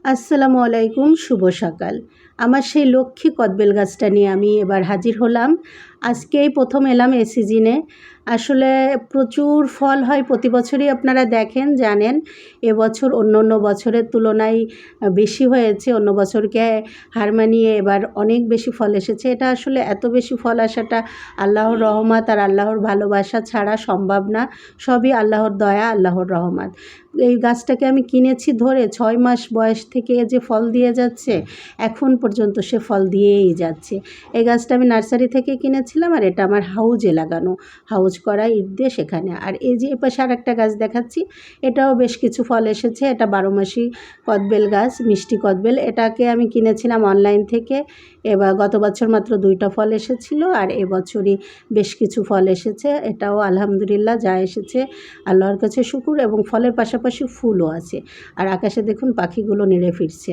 আসসালামু আলাইকুম, শুভ সকাল। আমার সেই লক্ষ্মী কদবেল গাছটা নিয়ে আমি এবার হাজির হলাম। আজকেই প্রথম এলাম এই সিজনে। আসলে প্রচুর ফল হয় প্রতি বছরই, আপনারা দেখেন জানেন। এবছর অন্য অন্য বছরের তুলনায় বেশি হয়েছে, অন্য বছরকে হার মানিয়ে এবার অনেক বেশি ফল এসেছে। এটা আসলে এত বেশি ফল আসাটা আল্লাহর রহমত আর আল্লাহর ভালোবাসা ছাড়া সম্ভব না। সবই আল্লাহর দয়া, আল্লাহর রহমত। এই গাছটাকে আমি কিনেছি ধরে 6 মাস বয়স থেকে যে ফল দিয়ে যাচ্ছে, এখন পর্যন্ত সে ফল দিয়েই যাচ্ছে। এই গাছটা আমি নার্সারি থেকে কিনেছিলাম, আর এটা আমার হাউজে লাগানো, হাউজ করা ইট দিয়ে সেখানে। আর এই যে এপাশে আর একটা গাছ দেখাচ্ছি, এটাও বেশ কিছু ফল এসেছে। এটা 12 মাসি কদবেল গাছ, মিষ্টি কদবেল। এটাকে আমি কিনেছিলাম অনলাইন থেকে। এবার গত বছর মাত্র 2টা ফল এসেছিল, আর এবছরই বেশ কিছু ফল এসেছে। এটাও আলহামদুলিল্লাহ যা এসেছে আল্লাহর কাছে শুকুর। এবং ফলের পাশাপাশি ফুলও আছে। আর আকাশে দেখুন পাখিগুলো নেড়ে ফিরছে।